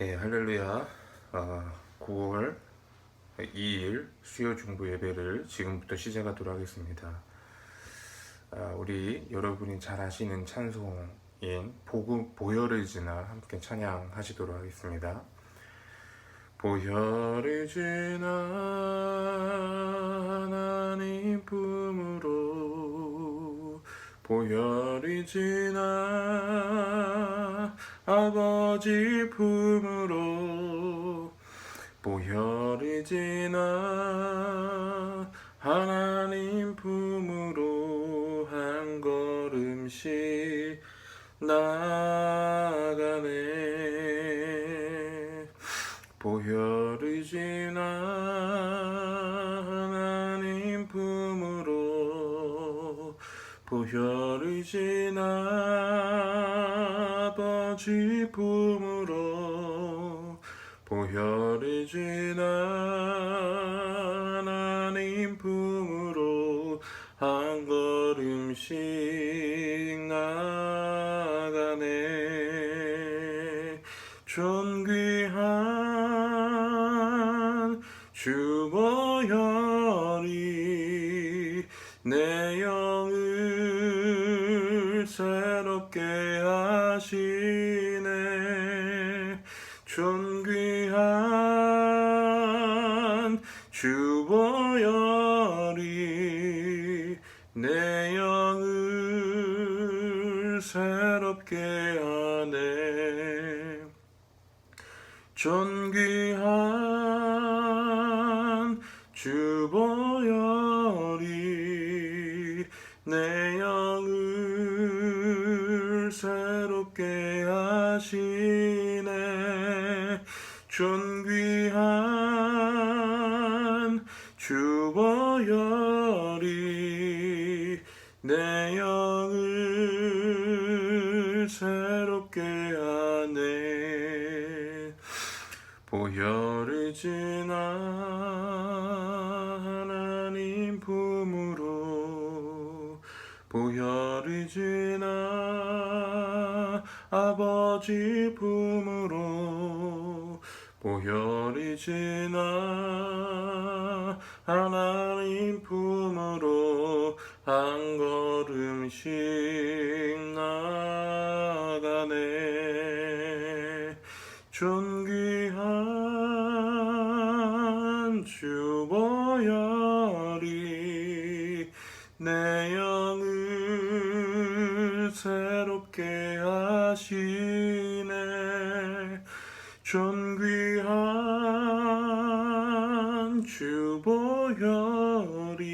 예, 할렐루야. 9월 2일 수요 중부 예배를 지금부터 시작하도록 하겠습니다. 우리 여러분이 잘 아시는 찬송인 보혈을 지나 함께 찬양하시도록 하겠습니다. 보혈을 지나 하나님 품으로, 보혈이 지나 아버지 품으로, 보혈이 지나 하나님 품으로 한 걸음씩 나가네. 보혈이 지나 하나님 품으로, 보혈이 지나 아버지 품으로, 보혈이 지나 하나님 품으로 한 걸음씩 나가네. 존귀한 주 보혈이 내 영을 새롭게 하시네. 존귀한 주 보혈이 내 영을 새롭게 하네. 존귀한 주 보혈이 내 영을 새롭게 하시네. 존귀한 주 보혈이 내 영을 새롭게 하네. 보혈을 지나 하나님 품으로, 보혈을 지나 아버지 품으로, 보혈이 지나 하나님 품으로 한 걸음씩 나가네. 존귀한 주 보혈이 내 영을 새롭게 하시네. 존귀한 주 보혈이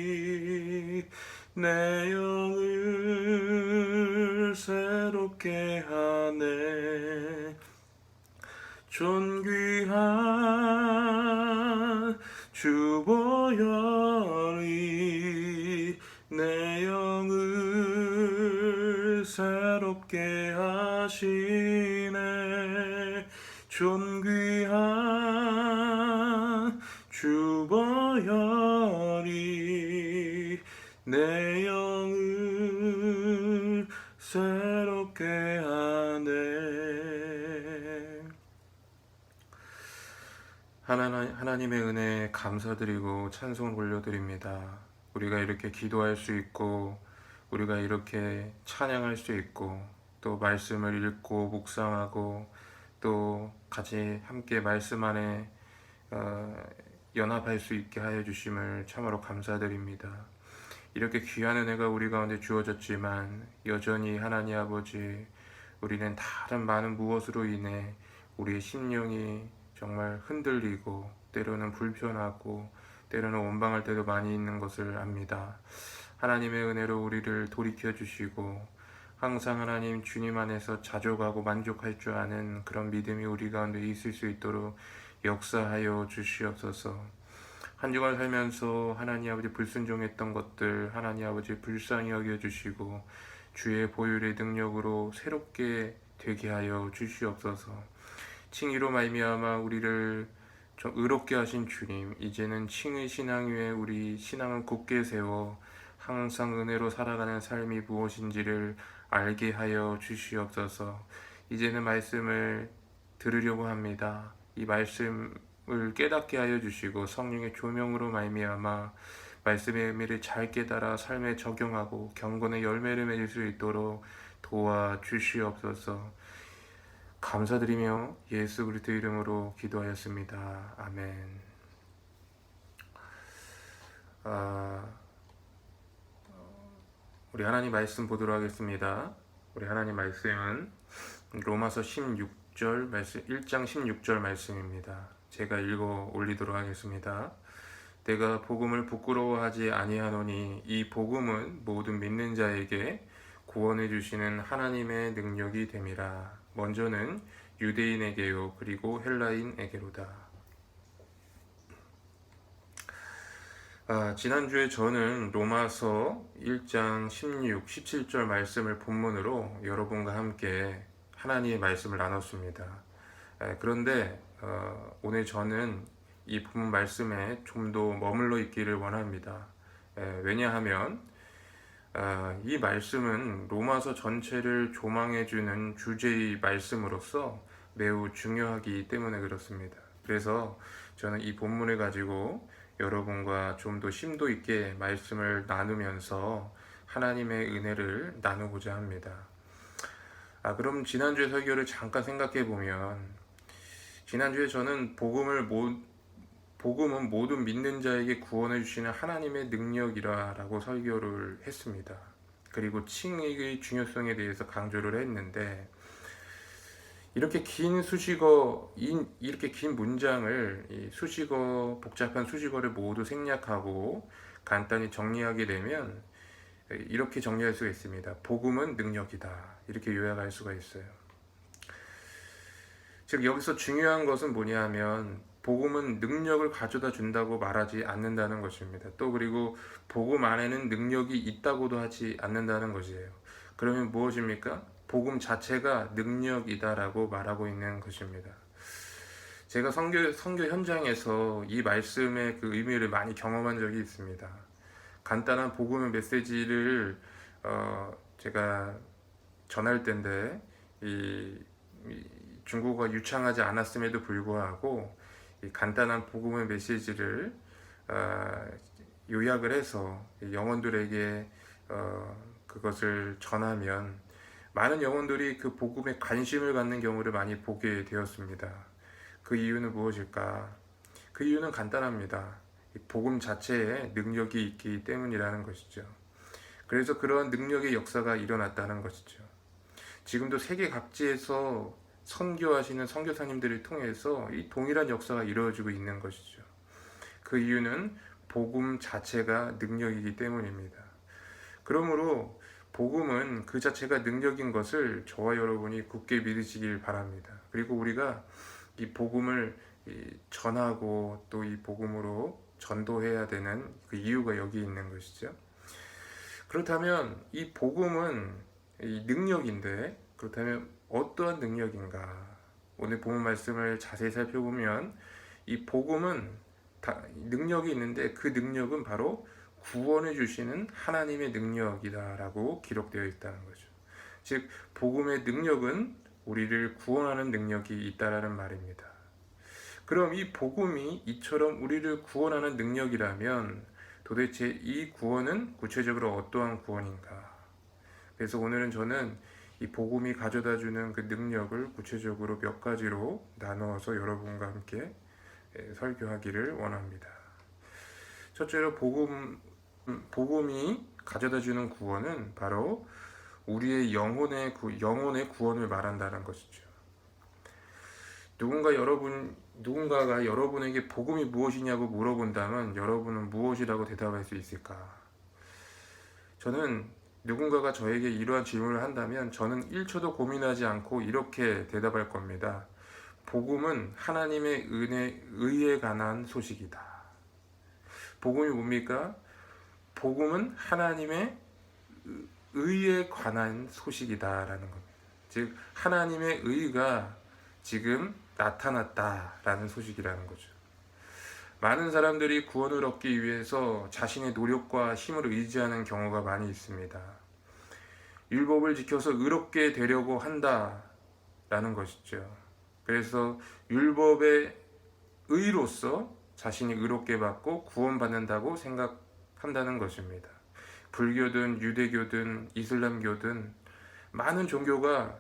내 영을 새롭게 하네. 존귀한 주 보혈이 내 영을 새롭게 하시네. 존귀한 주 보혈이 내 영을 새롭게 하네. 하나님의 은혜에 감사드리고 찬송을 올려드립니다. 우리가 이렇게 기도할 수 있고, 우리가 이렇게 찬양할 수 있고, 또 말씀을 읽고 묵상하고, 또 같이 함께 말씀 안에 연합할 수 있게 하여 주심을 참으로 감사드립니다. 이렇게 귀한 은혜가 우리 가운데 주어졌지만 여전히 하나님 아버지, 우리는 다른 많은 무엇으로 인해 우리의 심령이 정말 흔들리고 때로는 불편하고 때로는 원망할 때도 많이 있는 것을 압니다. 하나님의 은혜로 우리를 돌이켜 주시고 항상 하나님 주님 안에서 자족하고 만족할 줄 아는 그런 믿음이 우리 가운데 있을 수 있도록 역사하여 주시옵소서. 한 주간 살면서 하나님 아버지 불순종했던 것들 하나님 아버지 불쌍히 여겨주시고 주의 보혈의 능력으로 새롭게 되게 하여 주시옵소서. 칭의로 말미암아 우리를 좀 의롭게 하신 주님, 이제는 칭의 신앙 위에 우리 신앙을 굳게 세워 항상 은혜로 살아가는 삶이 무엇인지를 알게 하여 주시옵소서. 이제는 말씀을 들으려고 합니다. 이 말씀을 깨닫게 하여 주시고 성령의 조명으로 말미암아 말씀의 의미를 잘 깨달아 삶에 적용하고 경건의 열매를 맺을 수 있도록 도와주시옵소서. 감사드리며 예수 그리스도 이름으로 기도하였습니다. 아멘. 우리 하나님 말씀 보도록 하겠습니다. 우리 하나님 말씀은 로마서 16절 말씀, 1장 16절 말씀입니다. 제가 읽어 올리도록 하겠습니다. 내가 복음을 부끄러워하지 아니하노니 이 복음은 모든 믿는 자에게 구원해 주시는 하나님의 능력이 됨이라. 먼저는 유대인에게요 그리고 헬라인에게로다. 지난주에 저는 로마서 1장 16, 17절 말씀을 본문으로 여러분과 함께 하나님의 말씀을 나눴습니다. 그런데 오늘 저는 이 본문 말씀에 좀 더 머물러 있기를 원합니다. 왜냐하면 이 말씀은 로마서 전체를 조망해주는 주제의 말씀으로서 매우 중요하기 때문에 그렇습니다. 그래서 저는 이 본문을 가지고 여러분과 좀 더 심도 있게 말씀을 나누면서 하나님의 은혜를 나누고자 합니다. 그럼 지난주의 설교를 잠깐 생각해 보면, 지난주에 저는 복음은 모든 믿는 자에게 구원해 주시는 하나님의 능력이라고 설교를 했습니다. 그리고 칭의의 중요성에 대해서 강조를 했는데, 이렇게 긴 문장을 복잡한 수식어를 모두 생략하고 간단히 정리하게 되면 이렇게 정리할 수가 있습니다. 복음은 능력이다. 이렇게 요약할 수가 있어요. 즉 여기서 중요한 것은 뭐냐 하면 복음은 능력을 가져다 준다고 말하지 않는다는 것입니다. 또 그리고 복음 안에는 능력이 있다고도 하지 않는다는 것이에요. 그러면 무엇입니까? 복음 자체가 능력이다라고 말하고 있는 것입니다. 제가 선교 현장에서 이 말씀의 그 의미를 많이 경험한 적이 있습니다. 간단한 복음의 메시지를 제가 전할 때인데 이 중국어가 유창하지 않았음에도 불구하고 이 간단한 복음의 메시지를 요약을 해서 영혼들에게 그것을 전하면 많은 영혼들이 그 복음에 관심을 갖는 경우를 많이 보게 되었습니다. 그 이유는 무엇일까? 그 이유는 간단합니다. 복음 자체에 능력이 있기 때문이라는 것이죠. 그래서 그러한 능력의 역사가 일어났다는 것이죠. 지금도 세계 각지에서 선교하시는 선교사님들을 통해서 이 동일한 역사가 이루어지고 있는 것이죠. 그 이유는 복음 자체가 능력이기 때문입니다. 그러므로 복음은 그 자체가 능력인 것을 저와 여러분이 굳게 믿으시길 바랍니다. 그리고 우리가 이 복음을 전하고 또 이 복음으로 전도해야 되는 그 이유가 여기 있는 것이죠. 그렇다면 이 복음은 이 능력인데, 그렇다면 어떠한 능력인가? 오늘 본문 말씀을 자세히 살펴보면 이 복음은 능력이 있는데 그 능력은 바로 구원해 주시는 하나님의 능력이다라고 기록되어 있다는 거죠. 즉 복음의 능력은 우리를 구원하는 능력이 있다라는 말입니다. 그럼 이 복음이 이처럼 우리를 구원하는 능력이라면 도대체 이 구원은 구체적으로 어떠한 구원인가? 그래서 오늘은 저는 이 복음이 가져다주는 그 능력을 구체적으로 몇 가지로 나누어서 여러분과 함께 설교하기를 원합니다. 첫째로 복음이 가져다주는 구원은 바로 우리의 영혼의 구원을 말한다는 것이죠. 누군가가 여러분에게 복음이 무엇이냐고 물어본다면 여러분은 무엇이라고 대답할 수 있을까? 저는 누군가가 저에게 이러한 질문을 한다면 저는 1초도 고민하지 않고 이렇게 대답할 겁니다. 복음은 하나님의 의에 관한 소식이다. 복음이 뭡니까? 복음은 하나님의 의에 관한 소식이다라는 겁니다. 즉 하나님의 의가 지금 나타났다라는 소식이라는 거죠. 많은 사람들이 구원을 얻기 위해서 자신의 노력과 힘을 의지하는 경우가 많이 있습니다. 율법을 지켜서 의롭게 되려고 한다라는 것이죠. 그래서 율법의 의로서 자신이 의롭게 받고 구원받는다고 생각한다는 것입니다. 불교든 유대교든 이슬람교든 많은 종교가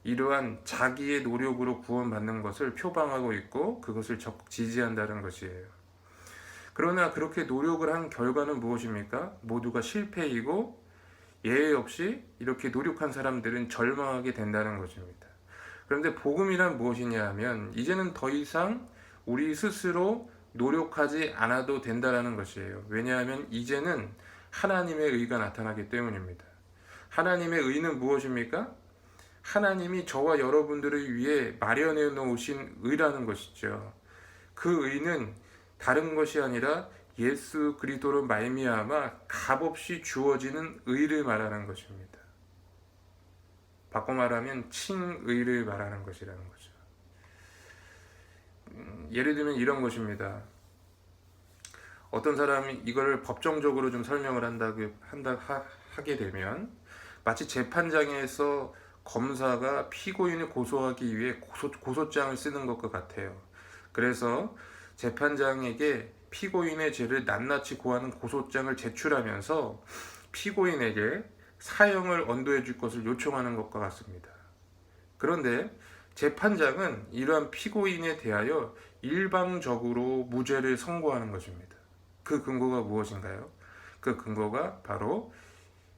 이러한 자기의 노력으로 구원받는 것을 표방하고 있고 그것을 적극 지지한다는 것이에요. 그러나 그렇게 노력을 한 결과는 무엇입니까? 모두가 실패이고 예외 없이 이렇게 노력한 사람들은 절망하게 된다는 것입니다. 그런데 복음이란 무엇이냐 하면 이제는 더 이상 우리 스스로 노력하지 않아도 된다는 것이에요. 왜냐하면 이제는 하나님의 의가 나타나기 때문입니다. 하나님의 의는 무엇입니까? 하나님이 저와 여러분들을 위해 마련해 놓으신 의라는 것이죠. 그 의는 다른 것이 아니라 예수 그리스도로 말미암아 값없이 주어지는 의를 말하는 것입니다. 바꿔 말하면 칭의를 말하는 것이라는 거죠. 예를 들면 이런 것입니다. 어떤 사람이 이걸 법정적으로 좀 설명을 하게 되면 마치 재판장에서 검사가 피고인을 고소하기 위해 고소장을 쓰는 것과 같아요. 그래서 재판장에게 피고인의 죄를 낱낱이 고하는 고소장을 제출하면서 피고인에게 사형을 언도해 줄 것을 요청하는 것과 같습니다. 그런데 재판장은 이러한 피고인에 대하여 일방적으로 무죄를 선고하는 것입니다. 그 근거가 무엇인가요? 그 근거가 바로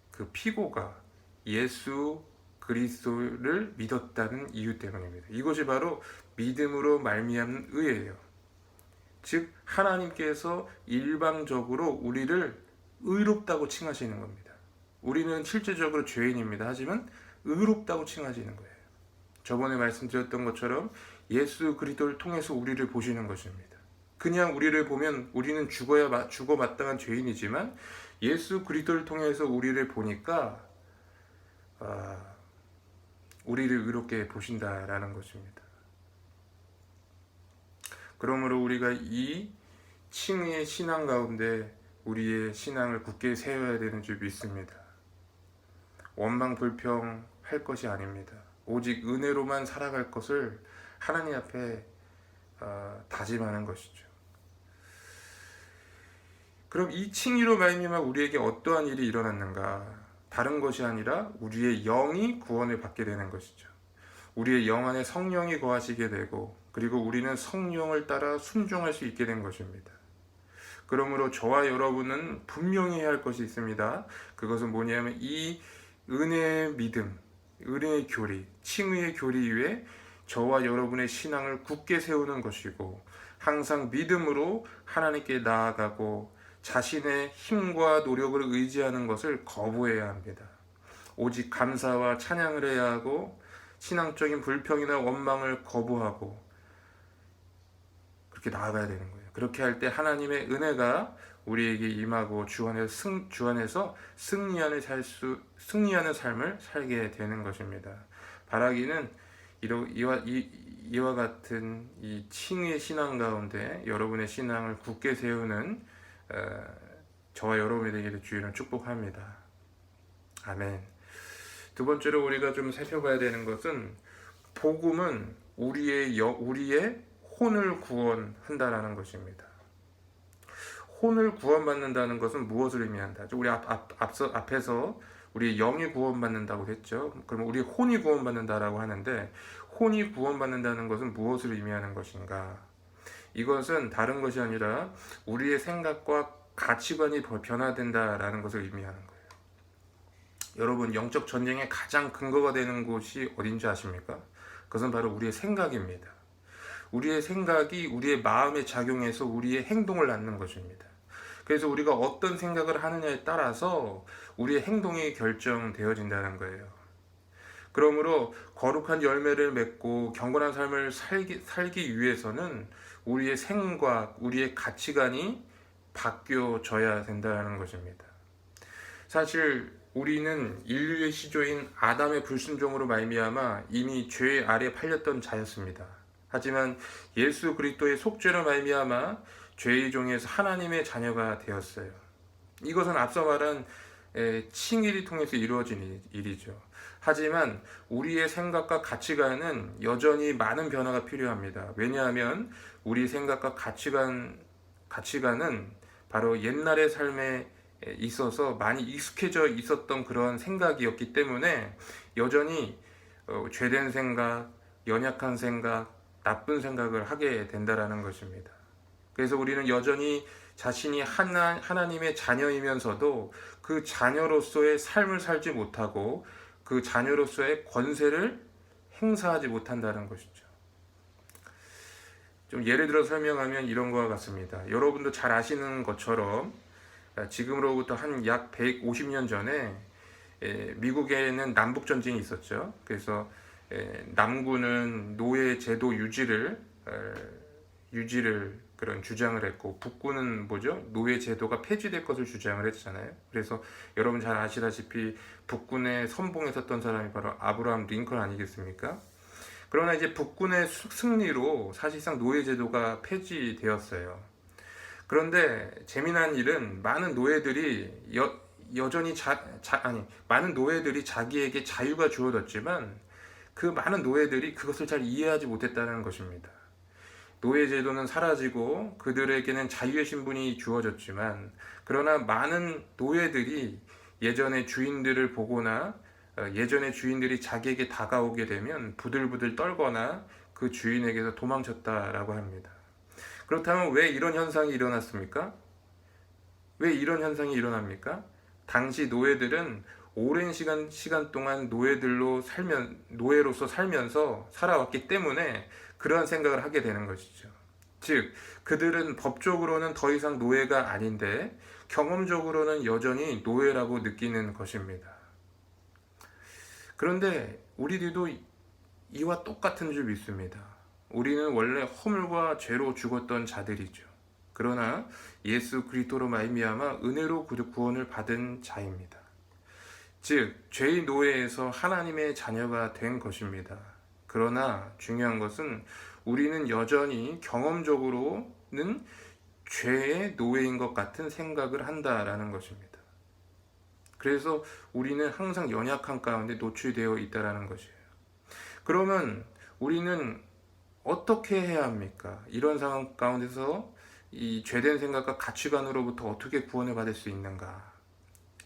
그 피고가 예수 그리스도를 믿었다는 이유 때문입니다. 이것이 바로 믿음으로 말미암는 의예요. 즉 하나님께서 일방적으로 우리를 의롭다고 칭하시는 겁니다. 우리는 실제적으로 죄인입니다. 하지만 의롭다고 칭하시는 거예요. 저번에 말씀드렸던 것처럼 예수 그리스도를 통해서 우리를 보시는 것입니다. 그냥 우리를 보면 우리는 죽어 마땅한 죄인이지만 예수 그리스도를 통해서 우리를 보니까 우리를 의롭게 보신다라는 것입니다. 그러므로 우리가 이 칭의의 신앙 가운데 우리의 신앙을 굳게 세워야 되는 줄 믿습니다. 원망 불평 할 것이 아닙니다. 오직 은혜로만 살아갈 것을 하나님 앞에 다짐하는 것이죠. 그럼 이 칭의로 말미암아 우리에게 어떠한 일이 일어났는가? 다른 것이 아니라 우리의 영이 구원을 받게 되는 것이죠. 우리의 영 안에 성령이 거하시게 되고 그리고 우리는 성령을 따라 순종할 수 있게 된 것입니다. 그러므로 저와 여러분은 분명히 해야 할 것이 있습니다. 그것은 뭐냐면 이 은혜의 믿음, 은혜의 교리, 칭의의 교리 위에 저와 여러분의 신앙을 굳게 세우는 것이고 항상 믿음으로 하나님께 나아가고 자신의 힘과 노력을 의지하는 것을 거부해야 합니다. 오직 감사와 찬양을 해야 하고 신앙적인 불평이나 원망을 거부하고 그렇게 나아가야 되는 거예요. 그렇게 할 때 하나님의 은혜가 우리에게 임하고 주 안에서 승리하는 삶을 살게 되는 것입니다. 바라기는 이와 같은 이 칭의의 신앙 가운데 여러분의 신앙을 굳게 세우는 저와 여러분이 되기를 주의는 축복합니다. 아멘. 두 번째로 우리가 좀 살펴봐야 되는 것은 복음은 우리의 혼을 구원한다라는 것입니다. 혼을 구원받는다는 것은 무엇을 의미한다? 우리 앞에서 우리 영이 구원받는다고 했죠. 그러면 우리 혼이 구원받는다라고 하는데 혼이 구원받는다는 것은 무엇을 의미하는 것인가? 이것은 다른 것이 아니라 우리의 생각과 가치관이 변화된다라는 것을 의미하는 거예요. 여러분, 영적 전쟁의 가장 근거가 되는 곳이 어딘지 아십니까? 그것은 바로 우리의 생각입니다. 우리의 생각이 우리의 마음에 작용해서 우리의 행동을 낳는 것입니다. 그래서 우리가 어떤 생각을 하느냐에 따라서 우리의 행동이 결정되어진다는 거예요. 그러므로 거룩한 열매를 맺고 경건한 삶을 살기 위해서는 우리의 생각, 우리의 가치관이 바뀌어져야 된다는 것입니다. 사실 우리는 인류의 시조인 아담의 불순종으로 말미암아 이미 죄 아래 팔렸던 자였습니다. 하지만 예수 그리스도의 속죄로 말미암아 죄의 종에서 하나님의 자녀가 되었어요. 이것은 앞서 말한 칭의를 통해서 이루어진 일이죠. 하지만 우리의 생각과 가치관은 여전히 많은 변화가 필요합니다. 왜냐하면 우리 생각과 가치관은 바로 옛날의 삶에 있어서 많이 익숙해져 있었던 그런 생각이었기 때문에 여전히 죄된 생각, 연약한 생각, 나쁜 생각을 하게 된다라는 것입니다. 그래서 우리는 여전히 자신이 하나님의 자녀이면서도 그 자녀로서의 삶을 살지 못하고 그 자녀로서의 권세를 행사하지 못한다는 것이죠. 좀 예를 들어 설명하면 이런 것과 같습니다. 여러분도 잘 아시는 것처럼 지금으로부터 한 약 150년 전에 미국에는 남북 전쟁이 있었죠. 그래서 남군은 노예 제도 유지를 그런 주장을 했고, 북군은 뭐죠? 노예 제도가 폐지될 것을 주장을 했잖아요. 그래서 여러분 잘 아시다시피 북군의 선봉에 섰던 사람이 바로 아브라함 링컨 아니겠습니까? 그러나 이제 북군의 승리로 사실상 노예 제도가 폐지되었어요. 그런데 재미난 일은 많은 노예들이 여전히 많은 노예들이 자기에게 자유가 주어졌지만 그 많은 노예들이 그것을 잘 이해하지 못했다는 것입니다. 노예 제도는 사라지고 그들에게는 자유의 신분이 주어졌지만, 그러나 많은 노예들이 예전의 주인들을 보거나 예전의 주인들이 자기에게 다가오게 되면 부들부들 떨거나 그 주인에게서 도망쳤다라고 합니다. 그렇다면 왜 이런 현상이 일어났습니까? 왜 이런 현상이 일어납니까? 당시 노예들은 오랜 시간 동안 노예로서 살면서 살아왔기 때문에 그러한 생각을 하게 되는 것이죠. 즉, 그들은 법적으로는 더 이상 노예가 아닌데 경험적으로는 여전히 노예라고 느끼는 것입니다. 그런데 우리들도 이와 똑같은 줄 믿습니다. 우리는 원래 허물과 죄로 죽었던 자들이죠. 그러나 예수 그리스도로 말미암아 은혜로 구원을 받은 자입니다. 즉, 죄의 노예에서 하나님의 자녀가 된 것입니다. 그러나 중요한 것은 우리는 여전히 경험적으로는 죄의 노예인 것 같은 생각을 한다라는 것입니다. 그래서 우리는 항상 연약한 가운데 노출되어 있다라는 것이에요. 그러면 우리는 어떻게 해야 합니까? 이런 상황 가운데서 이 죄된 생각과 가치관으로부터 어떻게 구원을 받을 수 있는가?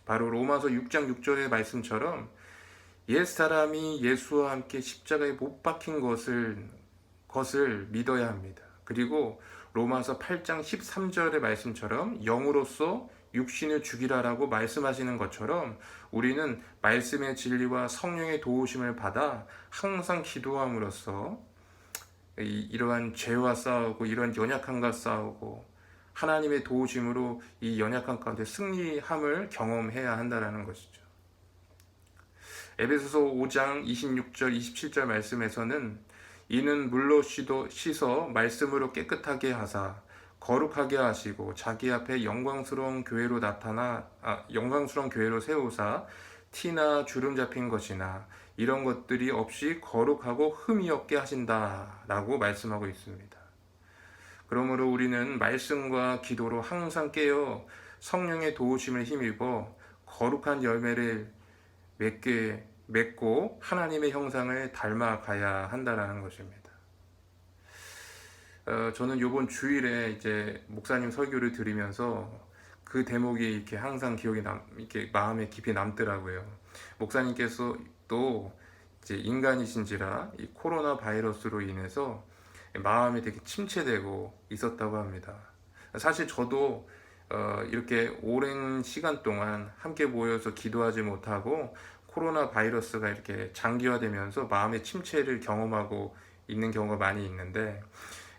바로 로마서 6장 6절의 말씀처럼 옛사람이 예수와 함께 십자가에 못 박힌 것을 믿어야 합니다. 그리고 로마서 8장 13절의 말씀처럼 영으로서 육신을 죽이라라고 말씀하시는 것처럼 우리는 말씀의 진리와 성령의 도우심을 받아 항상 기도함으로써 이러한 죄와 싸우고 이러한 연약함과 싸우고 하나님의 도우심으로 이 연약함 가운데 승리함을 경험해야 한다는 것이죠. 에베소서 5장 26절 27절 말씀에서는 이는 물로 씻어 말씀으로 깨끗하게 하사 거룩하게 하시고 자기 앞에 영광스러운 교회로 세우사 티나 주름 잡힌 것이나 이런 것들이 없이 거룩하고 흠이 없게 하신다라고 말씀하고 있습니다. 그러므로 우리는 말씀과 기도로 항상 깨어 성령의 도우심을 힘입어 거룩한 열매를 맺고 하나님의 형상을 닮아가야 한다라는 것입니다. 저는 이번 주일에 이제 목사님 설교를 들으면서 그 대목이 이렇게 항상 이렇게 마음에 깊이 남더라고요. 목사님께서 또 이제 인간이신지라 이 코로나 바이러스로 인해서 마음이 되게 침체되고 있었다고 합니다. 사실 저도 이렇게 오랜 시간 동안 함께 모여서 기도하지 못하고 코로나 바이러스가 이렇게 장기화되면서 마음의 침체를 경험하고 있는 경우가 많이 있는데,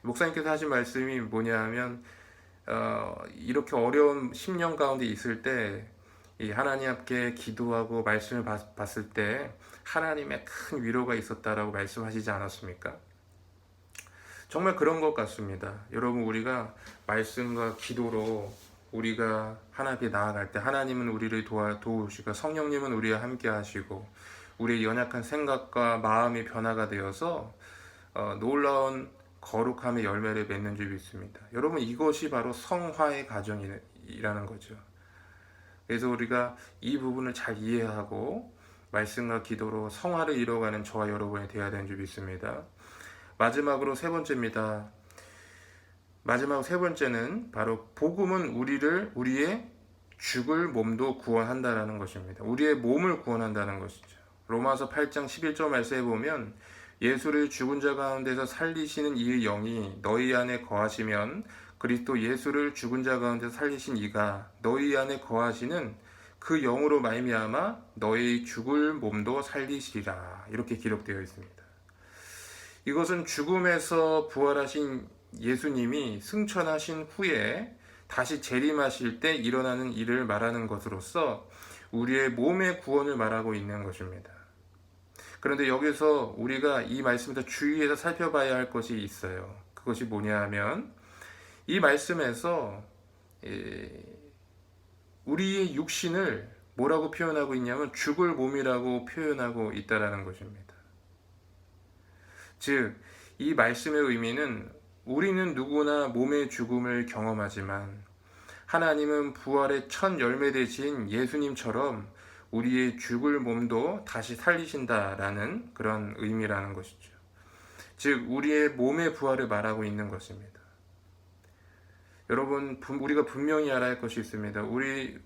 목사님께서 하신 말씀이 뭐냐면 이렇게 어려운 10년 가운데 있을 때 이 하나님 앞에 기도하고 말씀을 봤을 때 하나님의 큰 위로가 있었다라고 말씀하시지 않았습니까? 정말 그런 것 같습니다. 여러분, 우리가 말씀과 기도로 우리가 하나님께 나아갈 때 하나님은 우리를 도우시고 성령님은 우리와 함께 하시고 우리의 연약한 생각과 마음이 변화가 되어서 놀라운 거룩함의 열매를 맺는 줄 믿습니다. 여러분, 이것이 바로 성화의 과정이라는 거죠. 그래서 우리가 이 부분을 잘 이해하고 말씀과 기도로 성화를 이뤄가는 저와 여러분이 되어야 되는 줄 믿습니다. 마지막으로 세 번째입니다. 마지막 세 번째는 바로 복음은 우리의 죽을 몸도 구원한다라는 것입니다. 우리의 몸을 구원한다는 것이죠. 로마서 8장 11절 말씀에 보면 예수를 죽은 자 가운데서 살리시는 이의 영이 너희 안에 거하시면 그리스도 예수를 죽은 자 가운데서 살리신 이가 너희 안에 거하시는 그 영으로 말미암아 너희 죽을 몸도 살리시리라. 이렇게 기록되어 있습니다. 이것은 죽음에서 부활하신 예수님이 승천하신 후에 다시 재림하실 때 일어나는 일을 말하는 것으로서 우리의 몸의 구원을 말하고 있는 것입니다. 그런데 여기서 우리가 이 말씀에서 주의해서 살펴봐야 할 것이 있어요. 그것이 뭐냐 하면 이 말씀에서 우리의 육신을 뭐라고 표현하고 있냐면 죽을 몸이라고 표현하고 있다는 것입니다. 즉, 이 말씀의 의미는 우리는 누구나 몸의 죽음을 경험하지만 하나님은 부활의 첫 열매 되신 예수님처럼 우리의 죽을 몸도 다시 살리신다라는 그런 의미라는 것이죠. 즉, 우리의 몸의 부활을 말하고 있는 것입니다. 여러분, 우리가 분명히 알아야 할 것이 있습니다. 우리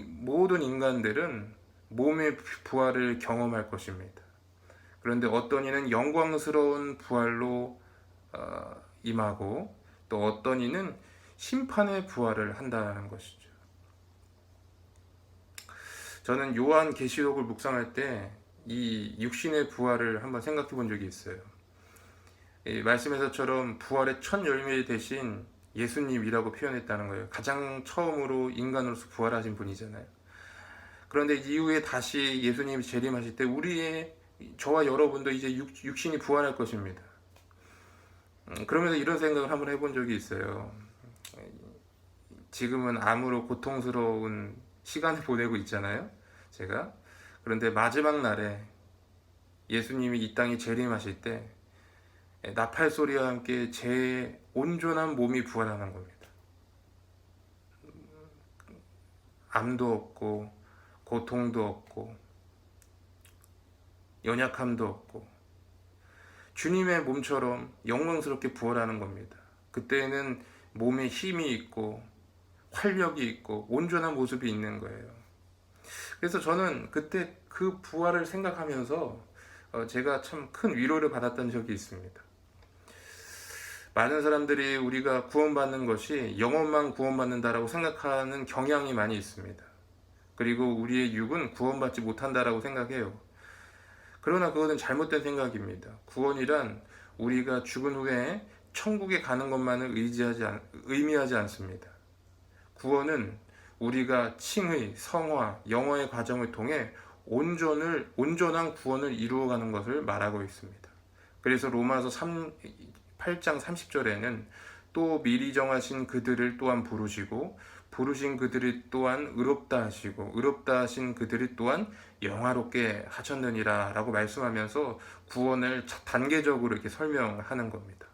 모든 인간들은 몸의 부활을 경험할 것입니다. 그런데 어떤 이는 영광스러운 부활로 임하고 또 어떤 이는 심판의 부활을 한다는 것이죠. 저는 요한 계시록을 묵상할 때 이 육신의 부활을 한번 생각해 본 적이 있어요. 말씀에서처럼 부활의 첫 열매 대신 예수님이라고 표현했다는 거예요. 가장 처음으로 인간으로서 부활하신 분이잖아요. 그런데 이후에 다시 예수님이 재림하실 때 저와 여러분도 이제 육신이 부활할 것입니다. 그러면서 이런 생각을 한번 해본 적이 있어요. 지금은 암으로 고통스러운 시간을 보내고 있잖아요, 제가. 그런데 마지막 날에 예수님이 이 땅에 재림하실 때 나팔 소리와 함께 제 온전한 몸이 부활하는 겁니다. 암도 없고 고통도 없고 연약함도 없고 주님의 몸처럼 영광스럽게 부활하는 겁니다. 그때는 몸에 힘이 있고 활력이 있고 온전한 모습이 있는 거예요. 그래서 저는 그때 그 부활을 생각하면서 제가 참 큰 위로를 받았던 적이 있습니다. 많은 사람들이 우리가 구원받는 것이 영혼만 구원받는다라고 생각하는 경향이 많이 있습니다. 그리고 우리의 육은 구원받지 못한다라고 생각해요. 그러나 그것은 잘못된 생각입니다. 구원이란 우리가 죽은 후에 천국에 가는 것만을 의미하지 않습니다. 구원은 우리가 칭의, 성화, 영어의 과정을 통해 온전한 구원을 이루어가는 것을 말하고 있습니다. 그래서 로마서 8장 30절에는 또 미리 정하신 그들을 또한 부르시고 부르신 그들이 또한 의롭다 하시고 의롭다 하신 그들이 또한 영화롭게 하셨느니라 라고 말씀하면서 구원을 단계적으로 이렇게 설명하는 겁니다.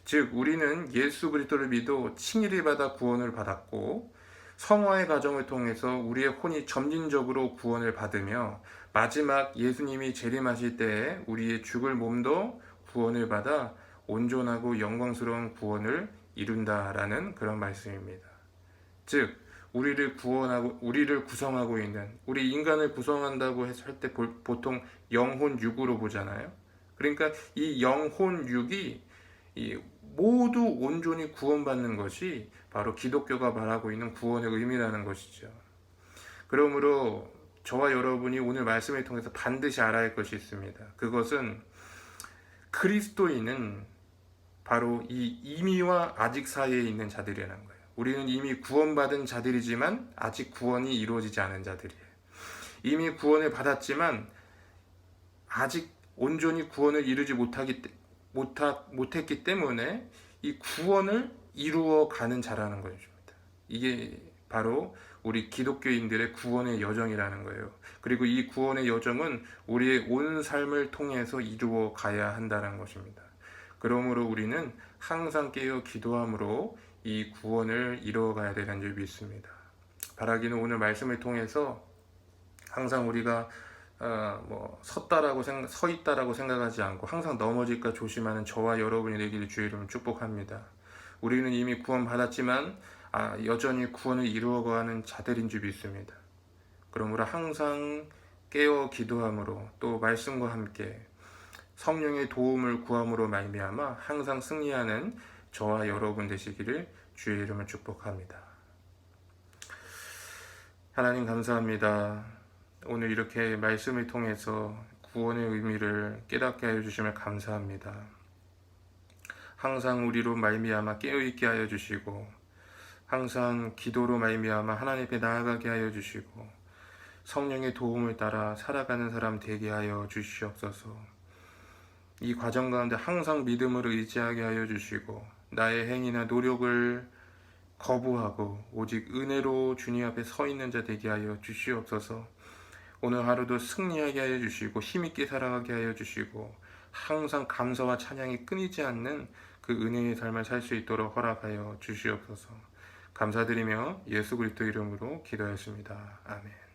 즉 우리는 예수 그리스도를 믿어 칭의를 받아 구원을 받았고 성화의 과정을 통해서 우리의 혼이 점진적으로 구원을 받으며 마지막 예수님이 재림하실 때에 우리의 죽을 몸도 구원을 받아 온전하고 영광스러운 구원을 이룬다라는 그런 말씀입니다. 즉 우리를 구성하고 있는 우리 인간을 구성한다고 할 때 보통 영혼 육으로 보잖아요. 그러니까 이 영혼 육이 모두 온전히 구원받는 것이 바로 기독교가 말하고 있는 구원의 의미라는 것이죠. 그러므로 저와 여러분이 오늘 말씀을 통해서 반드시 알아야 할 것이 있습니다. 그것은 그리스도인은 바로 이 이미와 아직 사이에 있는 자들이라는 거예요. 우리는 이미 구원받은 자들이지만 아직 구원이 이루어지지 않은 자들이에요. 이미 구원을 받았지만 아직 온전히 구원을 이루지 못했기 때문에 이 구원을 이루어가는 자라는 것입니다. 이게 바로 우리 기독교인들의 구원의 여정이라는 거예요. 그리고 이 구원의 여정은 우리의 온 삶을 통해서 이루어 가야 한다는 것입니다. 그러므로 우리는 항상 깨어 기도함으로 이 구원을 이루어 가야 되는 줄 믿습니다. 바라기는 오늘 말씀을 통해서 항상 우리가 서 있다라고 생각하지 않고 항상 넘어질까 조심하는 저와 여러분이 되기를 주의 이름으로 축복합니다. 우리는 이미 구원 받았지만 여전히 구원을 이루어가는 자들인 줄 믿습니다. 그러므로 항상 깨어 기도함으로 또 말씀과 함께 성령의 도움을 구함으로 말미암아 항상 승리하는 저와 여러분 되시기를 주의 이름을 축복합니다. 하나님 감사합니다. 오늘 이렇게 말씀을 통해서 구원의 의미를 깨닫게 하여 주심을 감사합니다. 항상 우리로 말미암아 깨어있게 하여 주시고 항상 기도로 말미암아 하나님 앞에 나아가게 하여 주시고 성령의 도움을 따라 살아가는 사람 되게 하여 주시옵소서. 이 과정 가운데 항상 믿음으로 의지하게 하여 주시고 나의 행위나 노력을 거부하고 오직 은혜로 주님 앞에 서 있는 자 되게 하여 주시옵소서. 오늘 하루도 승리하게 하여 주시고 힘있게 살아가게 하여 주시고 항상 감사와 찬양이 끊이지 않는 그 은혜의 삶을 살 수 있도록 허락하여 주시옵소서. 감사드리며 예수 그리스도 이름으로 기도했습니다. 아멘.